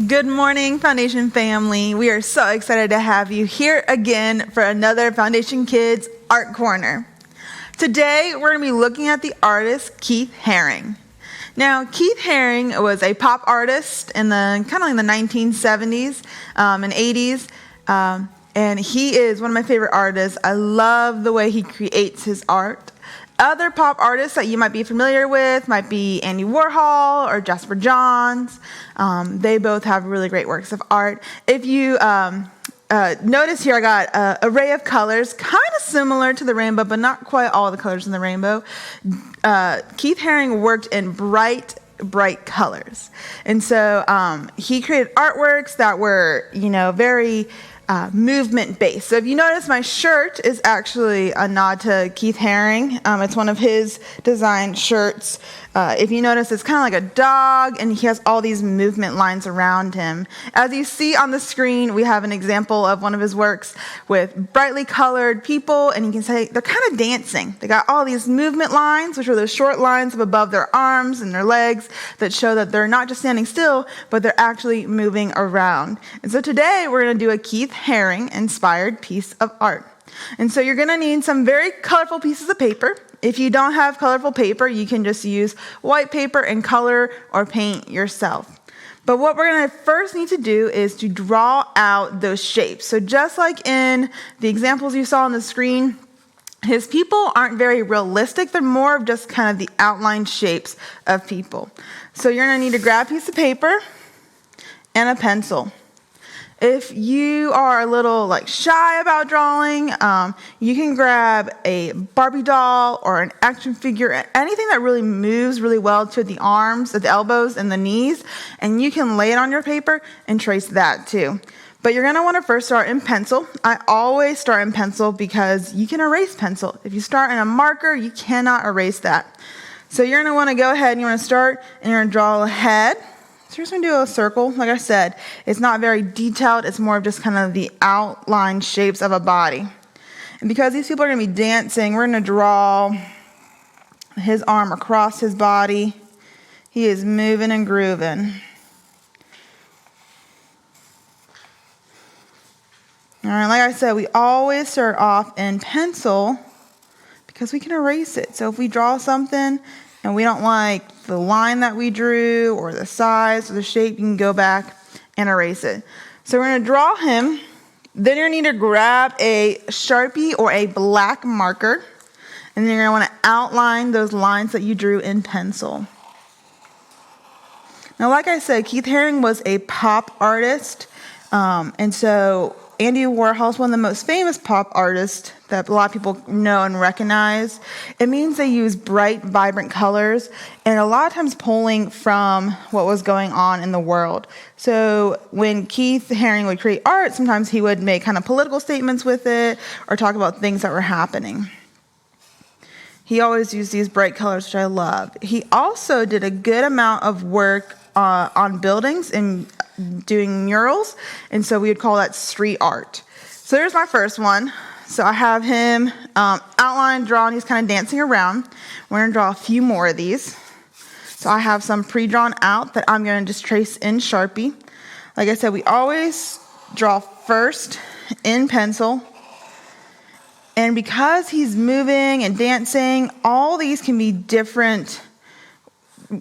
Good morning, Foundation family. We are so excited to have you here again for another Foundation Kids Art Corner. Today, we're going to be looking at the artist Keith Haring. Now, Keith Haring was a pop artist in the 1970s and 80s, and he is one of my favorite artists. I love the way he creates his art. Other pop artists that you might be familiar with might be Andy Warhol or Jasper Johns. They both have really great works of art. If you notice here, I got an array of colors, kind of similar to the rainbow, but not quite all the colors in the rainbow. Keith Haring worked in bright colors. And so he created artworks that were, very movement-based. So if you notice, my shirt is actually a nod to Keith Haring. It's one of his design shirts. If you notice, it's kind of like a dog, and he has all these movement lines around him. As you see on the screen, we have an example of one of his works with brightly colored people, and you can say they're kind of dancing. They got all these movement lines, which are those short lines up above their arms and their legs that show that they're not just standing still, but they're actually moving around. And so today, we're going to do a Keith Haring inspired piece of art. And so you're going to need some very colorful pieces of paper. If you don't have colorful paper, you can just use white paper and color or paint yourself. But what we're going to first need to do is to draw out those shapes. So just like in the examples you saw on the screen, his people aren't very realistic. They're more of just kind of the outline shapes of people. So you're going to need to grab a piece of paper and a pencil. If you are a little shy about drawing, you can grab a Barbie doll or an action figure, anything that really moves really well to the arms, the elbows, and the knees, and you can lay it on your paper and trace that too. But you're going to want to first start in pencil. I always start in pencil because you can erase pencil. If you start in a marker, you cannot erase that. So you're going to want to go ahead and you want to start and you're going to draw a head. So you're just going to do a circle. Like I said, it's not very detailed. It's more of just kind of the outline shapes of a body. And because these people are going to be dancing, we're going to draw his arm across his body. He is moving and grooving. All right, like I said, we always start off in pencil because we can erase it. So if we draw something and we don't like the line that we drew or the size or the shape, you can go back and erase it. So we're going to draw him. Then you're going to need to grab a Sharpie or a black marker. And then you're going to want to outline those lines that you drew in pencil. Now, like I said, Keith Haring was a pop artist. And so Andy Warhol is one of the most famous pop artists that a lot of people know and recognize. It means they use bright, vibrant colors, and a lot of times pulling from what was going on in the world. So when Keith Haring would create art, sometimes he would make kind of political statements with it or talk about things that were happening. He always used these bright colors, which I love. He also did a good amount of work on buildings and doing murals, and so we would call that street art. So there's my first one. So I have him outlined, drawn. He's kind of dancing around. We're going to draw a few more of these. So I have some pre-drawn out that I'm going to just trace in Sharpie. Like I said, we always draw first in pencil. And because he's moving and dancing, all these can be different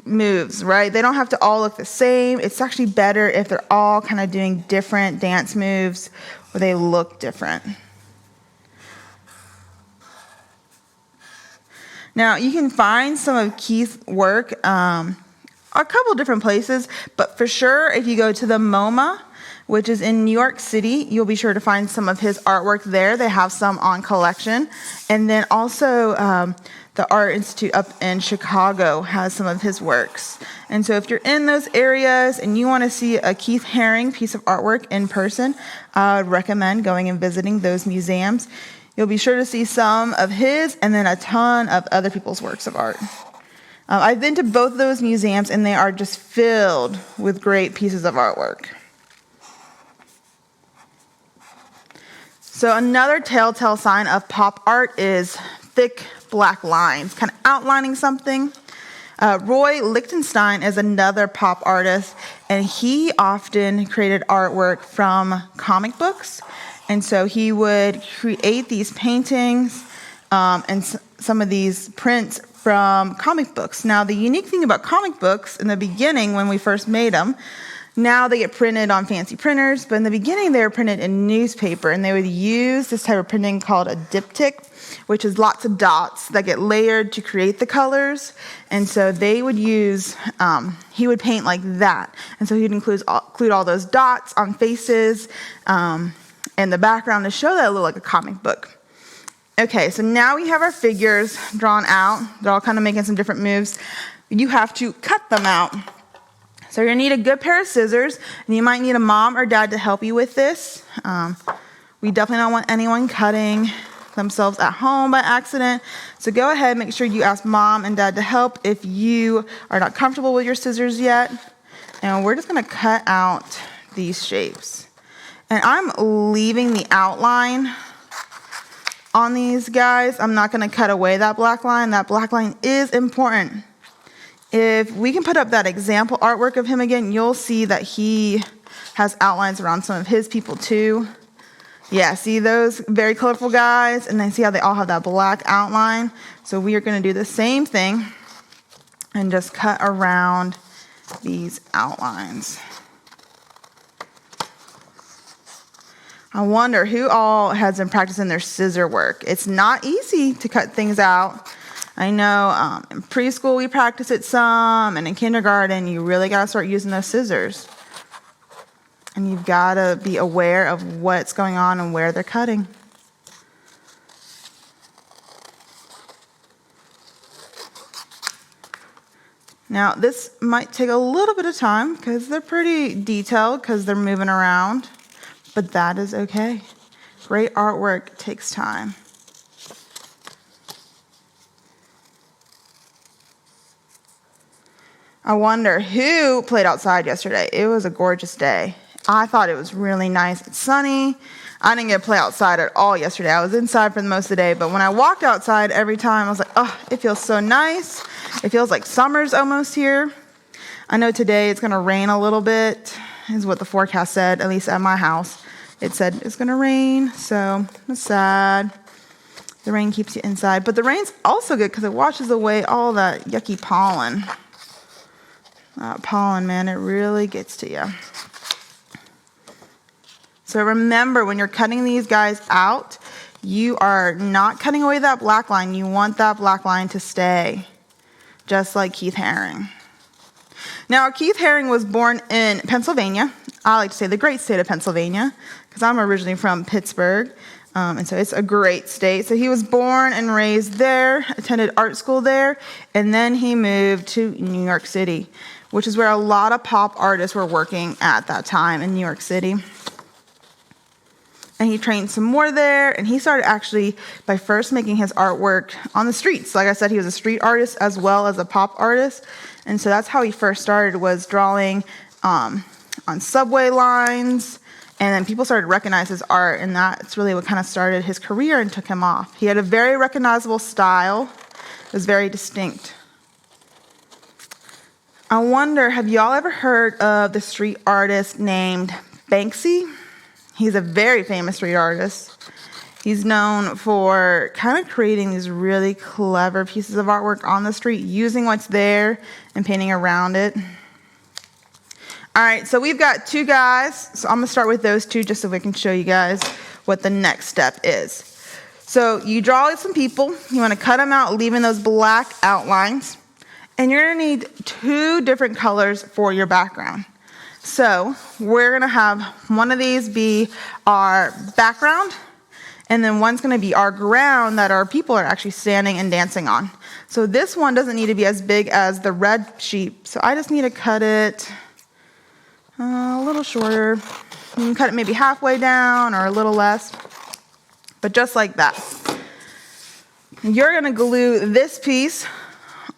moves, right? They don't have to all look the same. It's actually better if they're all kind of doing different dance moves where they look different. Now, you can find some of Keith's work a couple different places, but for sure, if you go to the MoMA, which is in New York City, you'll be sure to find some of his artwork there. They have some on collection. And then also the Art Institute up in Chicago has some of his works. And so if you're in those areas and you want to see a Keith Haring piece of artwork in person, I would recommend going and visiting those museums. You'll be sure to see some of his and then a ton of other people's works of art. I've been to both of those museums, and they are just filled with great pieces of artwork. So another telltale sign of pop art is thick black lines, kind of outlining something. Roy Lichtenstein is another pop artist, and he often created artwork from comic books. And so he would create these paintings and some of these prints from comic books. Now, the unique thing about comic books in the beginning, when we first made them, now they get printed on fancy printers, but in the beginning they were printed in newspaper, and they would use this type of printing called a diptych, which is lots of dots that get layered to create the colors. And so they would use, he would paint like that. And so he'd include all those dots on faces in the background to show that it looked like a comic book. Okay, so now we have our figures drawn out. They're all kind of making some different moves. You have to cut them out. So you're gonna need a good pair of scissors, and you might need a mom or dad to help you with this. We definitely don't want anyone cutting themselves at home by accident. So go ahead, make sure you ask mom and dad to help if you are not comfortable with your scissors yet. And we're just gonna cut out these shapes. And I'm leaving the outline on these guys. I'm not gonna cut away that black line. That black line is important. If we can put up that example artwork of him again, you'll see that he has outlines around some of his people too. Yeah, see those very colorful guys? And then see how they all have that black outline? So we are gonna do the same thing and just cut around these outlines. I wonder who all has been practicing their scissor work. It's not easy to cut things out. I know in preschool we practice it some, and in kindergarten you really got to start using those scissors. And you've got to be aware of what's going on and where they're cutting. Now this might take a little bit of time because they're pretty detailed because they're moving around, but that is okay. Great artwork takes time. I wonder who played outside yesterday. It was a gorgeous day. I thought it was really nice and sunny. I didn't get to play outside at all yesterday. I was inside for the most of the day, but when I walked outside every time, I was like, oh, it feels so nice. It feels like summer's almost here. I know today it's gonna rain a little bit, is what the forecast said, at least at my house. It said it's gonna rain, so it's sad. The rain keeps you inside, but the rain's also good because it washes away all that yucky pollen. Pollen, man, it really gets to you. So remember, when you're cutting these guys out, you are not cutting away that black line. You want that black line to stay, just like Keith Haring. Now, Keith Haring was born in Pennsylvania. I like to say the great state of Pennsylvania, because I'm originally from Pittsburgh, and so it's a great state. So he was born and raised there, attended art school there, and then he moved to New York City, which is where a lot of pop artists were working at that time in New York City. And he trained some more there, and he started actually by first making his artwork on the streets. Like I said, he was a street artist as well as a pop artist, and so that's how he first started, was drawing on subway lines, and then people started to recognize his art, and that's really what kind of started his career and took him off. He had a very recognizable style. It was very distinct. I wonder, have y'all ever heard of the street artist named Banksy? He's a very famous street artist. He's known for kind of creating these really clever pieces of artwork on the street, using what's there and painting around it. All right, so we've got two guys. So I'm gonna start with those two just so we can show you guys what the next step is. So you draw some people. You wanna cut them out, leaving those black outlines. And you're gonna need two different colors for your background. So we're gonna have one of these be our background, and then one's gonna be our ground that our people are actually standing and dancing on. So this one doesn't need to be as big as the red sheep, so I just need to cut it a little shorter. You can cut it maybe halfway down or a little less, but just like that. You're gonna glue this piece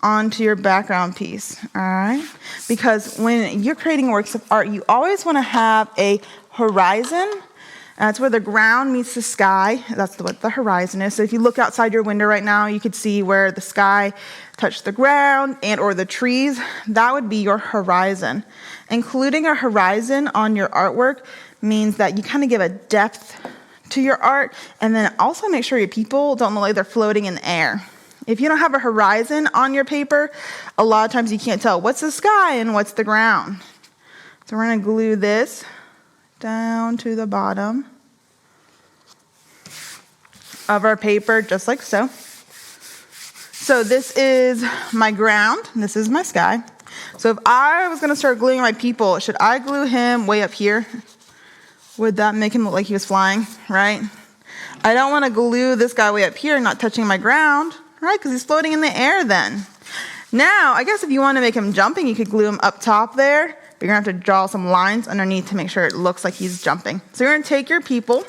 onto your background piece, all right? Because when you're creating works of art, you always want to have a horizon That's where the ground meets the sky. That's what the horizon is. So if you look outside your window right now, you could see where the sky touched the ground and or the trees. That would be your horizon. Including a horizon on your artwork means that you kind of give a depth to your art, and then also make sure your people don't look like they're floating in the air. If you don't have a horizon on your paper, a lot of times you can't tell what's the sky and what's the ground. So we're going to glue this down to the bottom of our paper, just like so. So this is my ground, and this is my sky. So if I was going to start gluing my people, should I glue him way up here? Would that make him look like he was flying, right? I don't want to glue this guy way up here, not touching my ground, right? Because he's floating in the air then. Now, I guess if you want to make him jumping, you could glue him up top there. But you're going to have to draw some lines underneath to make sure it looks like he's jumping. So you're going to take your people.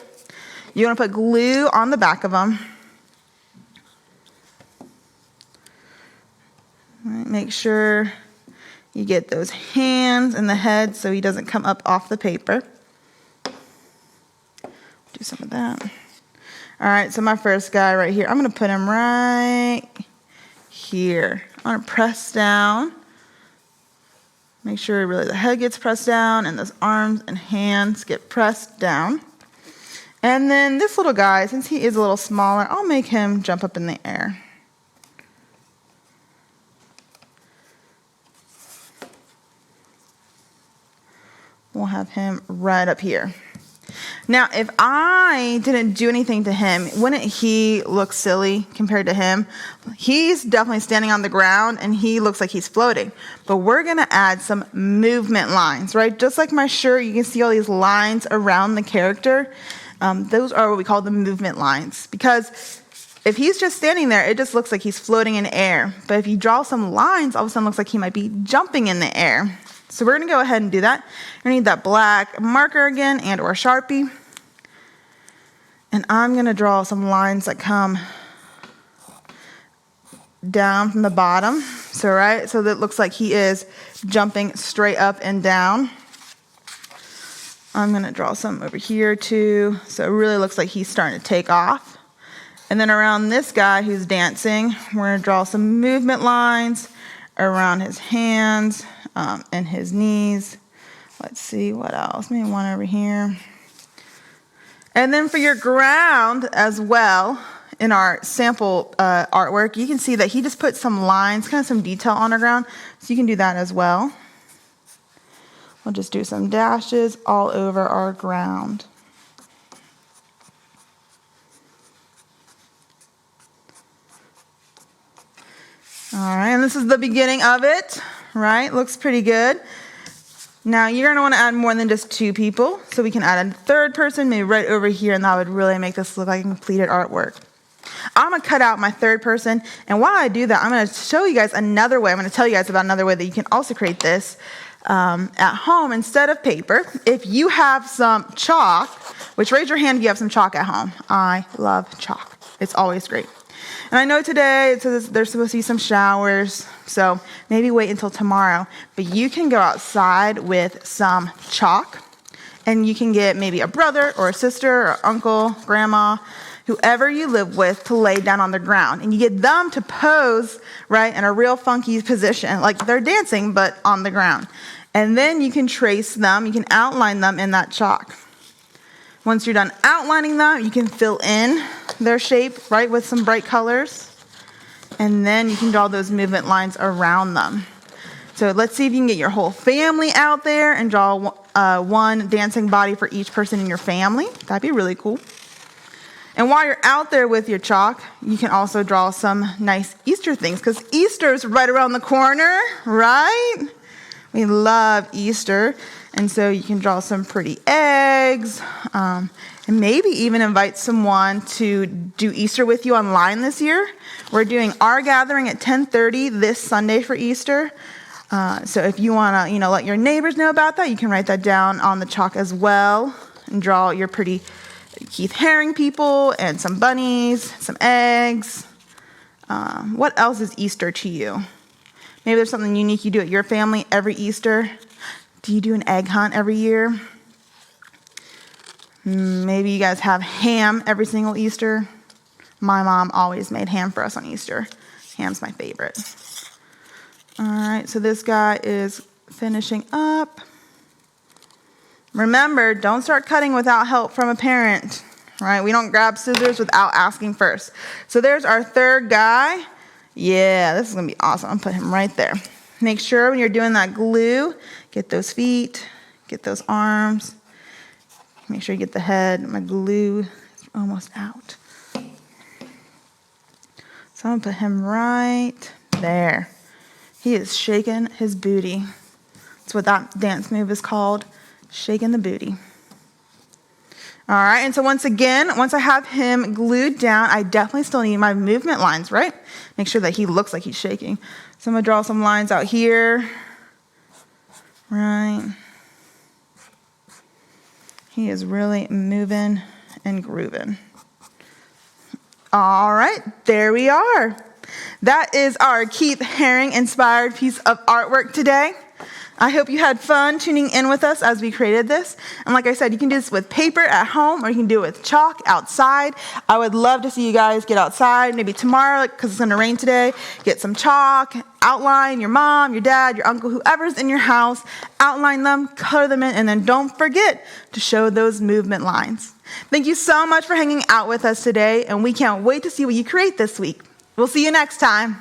You're going to put glue on the back of them. All right, make sure you get those hands and the head so he doesn't come up off the paper. Do some of that. All right, so my first guy right here, I'm going to put him right here. I'm going to press down. Make sure really the head gets pressed down and those arms and hands get pressed down. And then this little guy, since he is a little smaller, I'll make him jump up in the air. We'll have him right up here. Now, if I didn't do anything to him, wouldn't he look silly compared to him? He's definitely standing on the ground, and he looks like he's floating. But we're going to add some movement lines, right? Just like my shirt, you can see all these lines around the character. Those are what we call the movement lines. Because if he's just standing there, it just looks like he's floating in air. But if you draw some lines, all of a sudden it looks like he might be jumping in the air. So we're going to go ahead and do that. You're going to need that black marker again and or Sharpie. And I'm going to draw some lines that come down from the bottom. So that it looks like he is jumping straight up and down. I'm going to draw some over here too. So it really looks like he's starting to take off. And then around this guy who's dancing, we're going to draw some movement lines around his hands and his knees. Let's see what else. Maybe one over here. And then for your ground as well, in our sample artwork, you can see that he just put some lines, kind of some detail on our ground. So you can do that as well. We'll just do some dashes all over our ground. All right, and this is the beginning of it, right? Looks pretty good. Now, you're going to want to add more than just 2 people. So we can add a third person, maybe right over here, and that would really make this look like a completed artwork. I'm going to cut out my third person. And while I do that, I'm going to show you guys another way. I'm going to tell you guys about another way that you can also create this at home instead of paper. If you have some chalk, which raise your hand if you have some chalk at home. I love chalk. It's always great. And I know today it says there's supposed to be some showers, so maybe wait until tomorrow. But you can go outside with some chalk, and you can get maybe a brother or a sister or uncle, grandma, whoever you live with to lay down on the ground. And you get them to pose, right, in a real funky position, like they're dancing, but on the ground. And then you can trace them, you can outline them in that chalk. Once you're done outlining them, you can fill in their shape, right, with some bright colors. And then you can draw those movement lines around them. So let's see if you can get your whole family out there and draw one dancing body for each person in your family. That'd be really cool. And while you're out there with your chalk, you can also draw some nice Easter things, because Easter's right around the corner, right? We love Easter. And so you can draw some pretty eggs, and maybe even invite someone to do Easter with you online this year. We're doing our gathering at 10:30 this Sunday for Easter. So if you want to, let your neighbors know about that, you can write that down on the chalk as well and draw your pretty Keith Haring people and some bunnies, some eggs. What else is Easter to you? Maybe there's something unique you do at your family every Easter. Do you do an egg hunt every year? Maybe you guys have ham every single Easter. My mom always made ham for us on Easter. Ham's my favorite. All right, so this guy is finishing up. Remember, don't start cutting without help from a parent, right? We don't grab scissors without asking first. So there's our third guy. Yeah, this is gonna be awesome. I'm gonna put him right there. Make sure when you're doing that glue, get those feet, get those arms. Make sure you get the head. My glue is almost out. So I'm gonna put him right there. He is shaking his booty. That's what that dance move is called, shaking the booty. All right, and so once again, once I have him glued down, I definitely still need my movement lines, right? Make sure that he looks like he's shaking. So I'm gonna draw some lines out here, right? He is really moving and grooving. All right, there we are. That is our Keith Haring inspired piece of artwork today. I hope you had fun tuning in with us as we created this. And like I said, you can do this with paper at home or you can do it with chalk outside. I would love to see you guys get outside, maybe tomorrow, because it's going to rain today. Get some chalk, outline your mom, your dad, your uncle, whoever's in your house, outline them, color them in, and then don't forget to show those movement lines. Thank you so much for hanging out with us today, and we can't wait to see what you create this week. We'll see you next time.